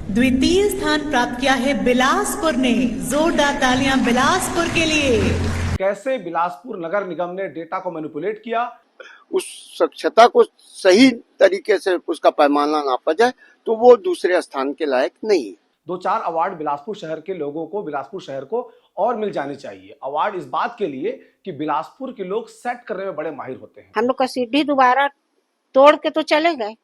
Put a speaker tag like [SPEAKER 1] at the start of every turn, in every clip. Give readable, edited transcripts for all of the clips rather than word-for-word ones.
[SPEAKER 1] द्वितीय स्थान प्राप्त किया है बिलासपुर ने। जोरदार तालियां बिलासपुर के लिए।
[SPEAKER 2] कैसे बिलासपुर नगर निगम ने डेटा को मैनिपुलेट किया,
[SPEAKER 3] उस स्वच्छता को सही तरीके से उसका पैमाना नापा जाए तो वो दूसरे स्थान के लायक नहीं है।
[SPEAKER 2] 2-4 अवार्ड बिलासपुर शहर के लोगों को, बिलासपुर शहर को और मिल जाने चाहिए। अवार्ड इस बात के लिए कि बिलासपुर के लोग सेट करने में बड़े माहिर होते हैं।
[SPEAKER 4] हम लोग का सीढ़ी दोबारा तोड़ के तो चले गए,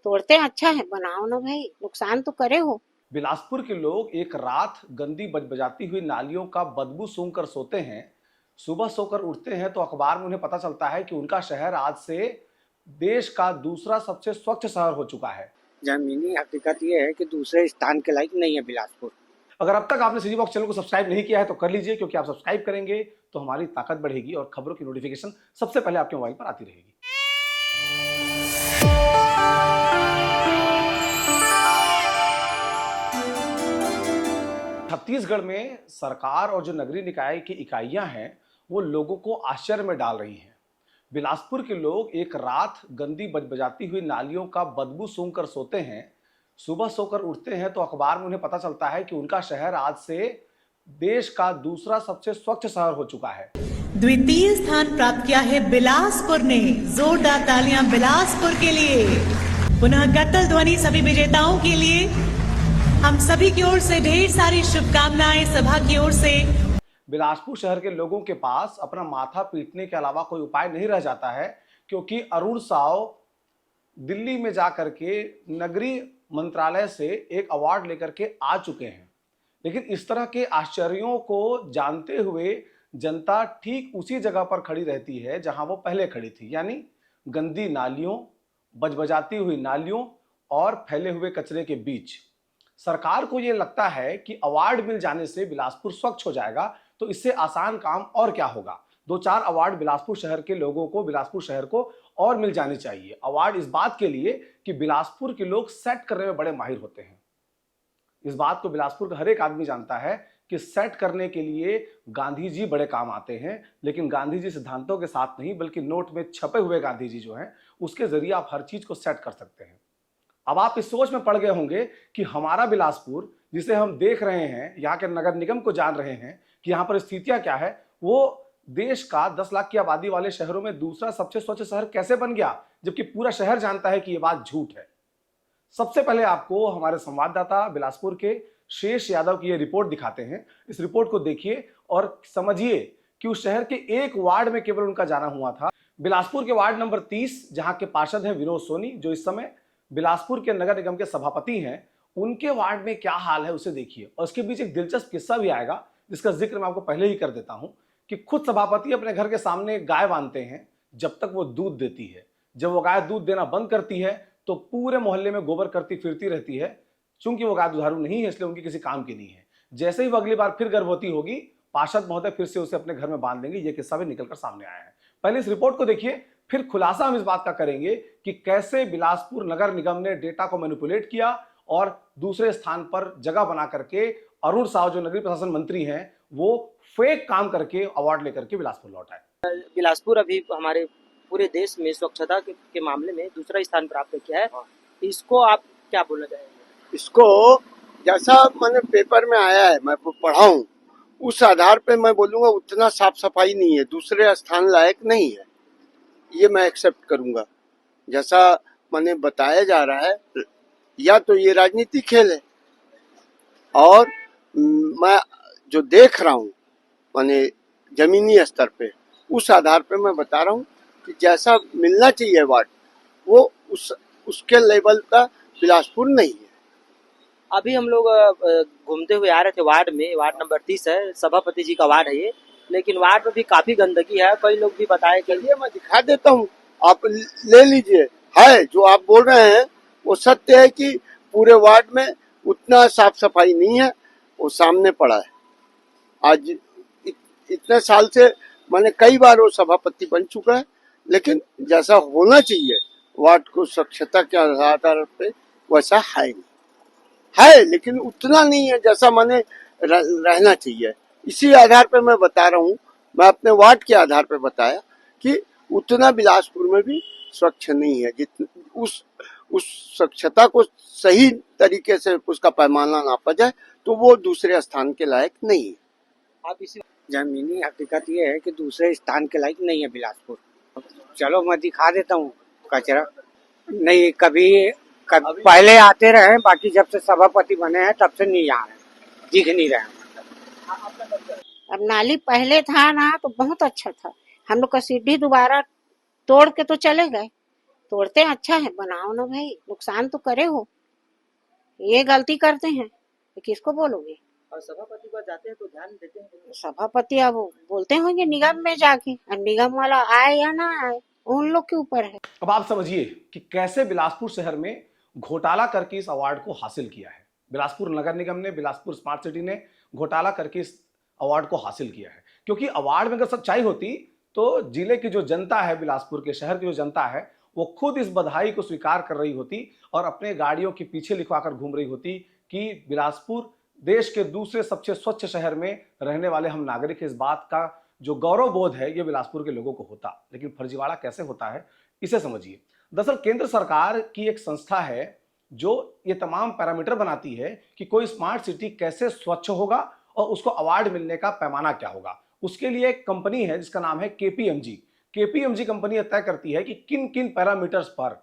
[SPEAKER 4] तोड़ते अच्छा है, बनाओ ना भाई, नुकसान तो करे हो।
[SPEAKER 2] बिलासपुर के लोग एक रात गंदी बजबजाती हुई नालियों का बदबू सूंघकर सोते हैं। सुबह सोकर उठते हैं तो अखबार में उन्हें पता चलता है कि उनका शहर आज से देश का दूसरा सबसे स्वच्छ शहर हो चुका है।
[SPEAKER 5] जमीनी हकीकत ये है कि दूसरे स्थान के लायक नहीं है बिलासपुर।
[SPEAKER 2] अगर अब तक आपने सिटी बॉक्स चैनल को सब्सक्राइब नहीं किया है तो कर लीजिए, क्योंकि आप सब्सक्राइब करेंगे तो हमारी ताकत बढ़ेगी और खबरों की नोटिफिकेशन सबसे पहले आपके मोबाइल पर आती रहेगी। छत्तीसगढ़ में सरकार और जो नगरीय निकाय की इकाइयां हैं वो लोगों को आश्चर्य में डाल रही हैं। बिलासपुर के लोग एक रात गंदी बजबजाती हुई नालियों का बदबू सूंघकर सोते हैं। सुबह सोकर उठते हैं तो अखबार में उन्हें पता चलता है कि उनका शहर आज से देश का दूसरा सबसे स्वच्छ शहर हो चुका है।
[SPEAKER 1] द्वितीय स्थान प्राप्त किया है बिलासपुर ने। जोरदार तालियां बिलासपुर के लिए। पुनः गत्तल ध्वनि सभी विजेताओं के लिए। हम सभी की ओर से ढेर सारी शुभकामनाएं सभा की ओर से।
[SPEAKER 2] बिलासपुर शहर के लोगों के पास अपना माथा पीटने के अलावा कोई उपाय नहीं रह जाता है, क्योंकि अरुण साव दिल्ली में जाकर के नगरीय मंत्रालय से एक अवार्ड लेकर के आ चुके हैं। लेकिन इस तरह के आश्चर्यों को जानते हुए जनता ठीक उसी जगह पर खड़ी रहती है जहां वो पहले खड़ी थी, यानी गंदी नालियों, बजबजाती हुई नालियों और फैले हुए कचरे के बीच। सरकार को ये लगता है कि अवार्ड मिल जाने से बिलासपुर स्वच्छ हो जाएगा, तो इससे आसान काम और क्या होगा। 2-4 अवार्ड बिलासपुर शहर के लोगों को, बिलासपुर शहर को और मिल जाने चाहिए। अवार्ड इस बात के लिए कि बिलासपुर के लोग सेट करने में बड़े माहिर होते हैं। इस बात को बिलासपुर का हर एक आदमी जानता है कि सेट करने के लिए गांधी जी बड़े काम आते हैं, लेकिन गांधी जी सिद्धांतों के साथ नहीं, बल्कि नोट में छपे हुए गांधी जी जो हैं उसके जरिए आप हर चीज को सेट कर सकते हैं। अब आप इस सोच में पड़ गए होंगे कि हमारा बिलासपुर, जिसे हम देख रहे हैं, यहाँ के नगर निगम को जान रहे हैं कि यहाँ पर स्थितियां क्या है, वो देश का 10 लाख की आबादी वाले शहरों में दूसरा सबसे स्वच्छ शहर कैसे बन गया, जबकि पूरा शहर जानता है कि ये बात झूठ है। सबसे पहले आपको हमारे संवाददाता बिलासपुर के शेष यादव की ये रिपोर्ट दिखाते हैं। इस रिपोर्ट को देखिए और समझिए कि उस शहर के एक वार्ड में केवल उनका जाना हुआ था। बिलासपुर के वार्ड नंबर 30, जहां के पार्षद हैं विनोद सोनी, जो इस समय बिलासपुर के नगर निगम के सभापति हैं, उनके वार्ड में क्या हाल है उसे देखिए। और इसके बीच एक दिलचस्प किस्सा भी आएगा, जिसका जिक्र मैं आपको पहले ही कर देता हूं कि खुद सभापति अपने घर के सामने गाय बांधते हैं जब तक वो दूध देती है। जब वो गाय दूध देना बंद करती है तो पूरे मोहल्ले में गोबर करती फिरती रहती है। चूंकि वो गाय दुधारू नहीं है, इसलिए उनकी किसी काम की नहीं है। जैसे ही वो अगली बार फिर गर्भवती होगी, पार्षद महोदय फिर से उसे अपने घर में बांध देंगे। ये किस्सा भी निकलकर सामने आया है। पहले इस रिपोर्ट को देखिए, फिर खुलासा हम इस बात का करेंगे कि कैसे बिलासपुर नगर निगम ने डेटा को मैनिपुलेट किया और दूसरे स्थान पर जगह बना करके अरुण साव, जो नगरीय प्रशासन मंत्री हैं, वो फेक काम करके अवार्ड लेकर के बिलासपुर लौट आए।
[SPEAKER 5] बिलासपुर अभी हमारे पूरे देश में स्वच्छता के मामले में दूसरा स्थान प्राप्त किया है। इसको आप क्या बोलना चाहेंगे?
[SPEAKER 3] इसको जैसा मैंने पेपर में आया है, मैं पढ़ा हूँ, उस आधार पे मैं बोलूंगा उतना साफ सफाई नहीं है, दूसरे स्थान लायक नहीं है। ये मैं एक्सेप्ट करूंगा। जैसा मैंने बताया जा रहा है, या तो ये राजनीति खेल है, और मैं जो देख रहा हूँ मैंने जमीनी स्तर पे, उस आधार पे मैं बता रहा हूँ कि जैसा मिलना चाहिए वार्ड, वो उसके लेवल का बिलासपुर नहीं है।
[SPEAKER 5] अभी हम लोग घूमते हुए आ रहे थे वार्ड में, वार्ड नंबर 30 है, सभापति जी का वार्ड है ये, लेकिन वार्ड में भी काफी गंदगी है। कई लोग भी बताए कि
[SPEAKER 3] चलिए मैं दिखा देता हूँ, आप ले लीजिए। है जो आप बोल रहे हैं वो सत्य है कि पूरे वार्ड में उतना साफ सफाई नहीं है, वो सामने पड़ा है। आज इतने साल से मैंने कई बार वो सभापति बन चुका है, लेकिन जैसा होना चाहिए वार्ड को स्वच्छता के आधार पे वैसा है नहीं है, लेकिन उतना नहीं है जैसा मैंने रहना चाहिए। इसी आधार पे मैं बता रहा हूँ, मैं अपने वार्ड के आधार पे बताया कि उतना बिलासपुर में भी स्वच्छ नहीं है। उस स्वच्छता को सही तरीके से उसका पैमाना नापा जाए तो वो दूसरे स्थान के लायक नहीं है।
[SPEAKER 5] आप इसी
[SPEAKER 6] जमीनी हकीकत ये है कि दूसरे स्थान के लायक नहीं है बिलासपुर। चलो मैं दिखा देता हूँ कचरा। नहीं कभी पहले आते रहे, बाकी जब से सभापति बने हैं तब से नहीं आ रहे, दिख नहीं रहे।
[SPEAKER 4] अब नाली पहले था ना तो बहुत अच्छा था, हम लोग का सीढ़ी दोबारा तोड़ के तो चले गए। तोड़ते अच्छा है, बनाओ ना भाई, नुकसान तो करे हो, ये गलती करते हैं तो किसको बोलोगे।
[SPEAKER 5] और सभापति पर जाते हैं तो ध्यान देते हैं।
[SPEAKER 4] सभापति अब बोलते होंगे निगम में जाके, अब निगम वाला आए या ना आए उन लोग के ऊपर है।
[SPEAKER 2] अब आप समझिए कि कैसे बिलासपुर शहर में घोटाला करके इस अवार्ड को हासिल किया है। बिलासपुर नगर निगम ने, बिलासपुर स्मार्ट सिटी ने घोटाला करके इस अवार्ड को हासिल किया है। क्योंकि अवार्ड में अगर सच्चाई होती तो जिले की जो जनता है, बिलासपुर के शहर की जो जनता है, वो खुद इस बधाई को स्वीकार कर रही होती और अपने गाड़ियों के पीछे लिखवाकर घूम रही होती कि बिलासपुर देश के दूसरे सबसे स्वच्छ शहर में रहने वाले हम नागरिक हैं। इस बात का जो गौरव बोध है ये बिलासपुर के लोगों को होता। लेकिन फर्जीवाड़ा कैसे होता है इसे समझिए। दरअसल केंद्र सरकार की एक संस्था है जो ये तमाम पैरामीटर बनाती है कि कोई स्मार्ट सिटी कैसे स्वच्छ होगा और उसको अवार्ड मिलने का पैमाना क्या होगा। उसके लिए एक कंपनी है जिसका नाम है केपीएमजी। केपीएमजी कंपनी तय करती है कि किन किन पैरामीटर्स पर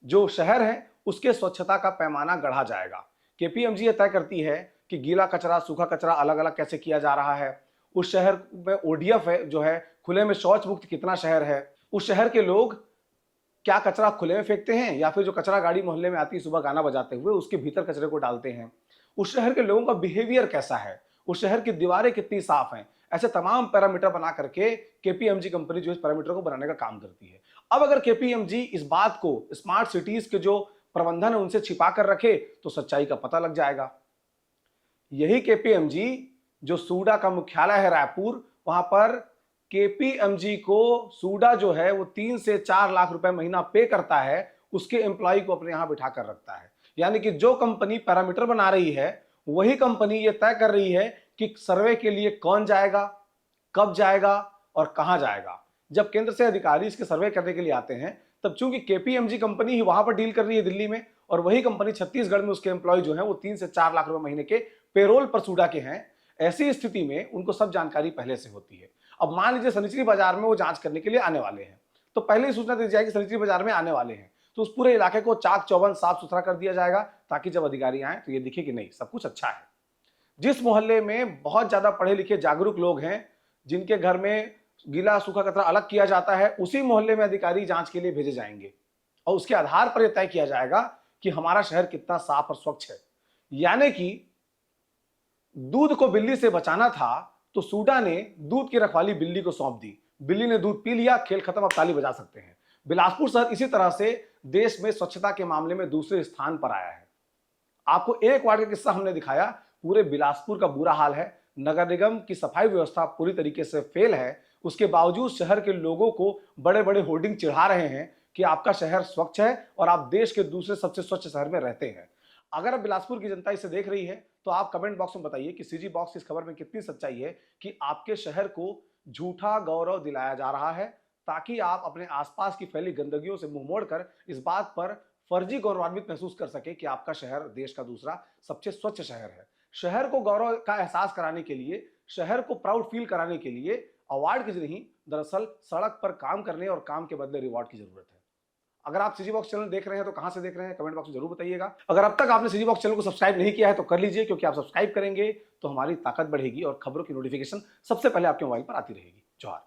[SPEAKER 2] जो शहर है उसके स्वच्छता का पैमाना गढ़ा जाएगा। केपीएमजी तय करती है कि गीला कचरा, सूखा कचरा अलग अलग कैसे किया जा रहा है, उस शहर में ओडीएफ है जो है खुले में शौच मुक्त कितना शहर है, उस शहर के लोग क्या कचरा खुले में फेंकते हैं या फिर जो कचरा गाड़ी मोहल्ले में आती है सुबह गाना बजाते हुए उसके भीतर कचरे को डालते हैं, उस शहर के लोगों का बिहेवियर कैसा है, उस शहर की दीवारें कितनी साफ हैं। ऐसे तमाम पैरामीटर बना करके केपीएमजी कंपनी जो इस पैरामीटर को बनाने का काम करती है। अब अगर केपीएमजी इस बात को स्मार्ट सिटीज के जो प्रबंधन है उनसे छिपा कर रखे तो सच्चाई का पता लग जाएगा। यही केपीएमजी जो सूडा का मुख्यालय है रायपुर, वहां पर केपीएमजी को सूडा जो है वो 3 से 4 लाख रुपए महीना पे करता है, उसके एम्प्लॉय को अपने यहां बिठा कर रखता है। यानी कि जो कंपनी पैरामीटर बना रही है वही कंपनी ये तय कर रही है कि सर्वे के लिए कौन जाएगा, कब जाएगा और कहां जाएगा। जब केंद्र से अधिकारी इसके सर्वे करने के लिए आते हैं तब चूंकि केपीएमजी कंपनी ही वहां पर डील कर रही है दिल्ली में, और वही कंपनी छत्तीसगढ़ में उसके एम्प्लॉय जो है वो 3 से 4 लाख रुपए महीने के पेरोल पर सूडा के हैं। ऐसी स्थिति में उनको सब जानकारी पहले से होती है। अब मान लीजिए सनिचरी बाजार में वो जांच करने के लिए आने वाले हैं तो पहले ही सूचना दी जाएगी सनिचरी बाजार में आने वाले हैं, तो उस पूरे इलाके को चाक चौबंद साफ सुथरा कर दिया जाएगा ताकि जब अधिकारी आए तो ये दिखे कि नहीं सब कुछ अच्छा है। जिस मोहल्ले में बहुत ज्यादा पढ़े लिखे जागरूक लोग हैं जिनके घर में गीला सूखा कचरा अलग किया जाता है, उसी मोहल्ले में अधिकारी जांच के लिए भेजे जाएंगे और उसके आधार पर यह तय किया जाएगा कि हमारा शहर कितना साफ और स्वच्छ है। यानी कि दूध को बिल्ली से बचाना था तो सूडा ने दूध की रखवाली बिल्ली को सौंप दी, बिल्ली ने दूध पी लिया, खेल खत्म, अब ताली बजा सकते हैं। बिलासपुर शहर इसी तरह से देश में स्वच्छता के मामले में दूसरे स्थान पर आया है। आपको एक वार्ड का किस्सा हमने दिखाया, पूरे बिलासपुर का बुरा हाल है। नगर निगम की सफाई व्यवस्था पूरी तरीके से फेल है, उसके बावजूद शहर के लोगों को बड़े बड़े होर्डिंग चिढ़ा रहे हैं कि आपका शहर स्वच्छ है और आप देश के दूसरे सबसे स्वच्छ शहर में रहते हैं। अगर अब बिलासपुर की जनता इसे देख रही है तो आप कमेंट बॉक्स में बताइए कि सीजी बॉक्स की इस खबर में कितनी सच्चाई है कि आपके शहर को झूठा गौरव दिलाया जा रहा है ताकि आप अपने आसपास की फैली गंदगियों से मुंह मोड़कर इस बात पर फर्जी गौरवान्वित महसूस कर सके कि आपका शहर देश का दूसरा सबसे स्वच्छ शहर है। शहर को गौरव का एहसास कराने के लिए, शहर को प्राउड फील कराने के लिए अवार्ड की नहीं, दरअसल सड़क पर काम करने और काम के बदले रिवॉर्ड की जरूरत है। अगर आप सीजी बॉक्स चैनल देख रहे हैं तो कहां से देख रहे हैं कमेंट बॉक्स में जरूर बताइएगा। अगर अब तक आपने सीजी बॉक्स चैनल को सब्सक्राइब नहीं किया है तो कर लीजिए, क्योंकि आप सब्सक्राइब करेंगे तो हमारी ताकत बढ़ेगी और खबरों की नोटिफिकेशन सबसे पहले आपके मोबाइल पर आती रहेगी। जोहार।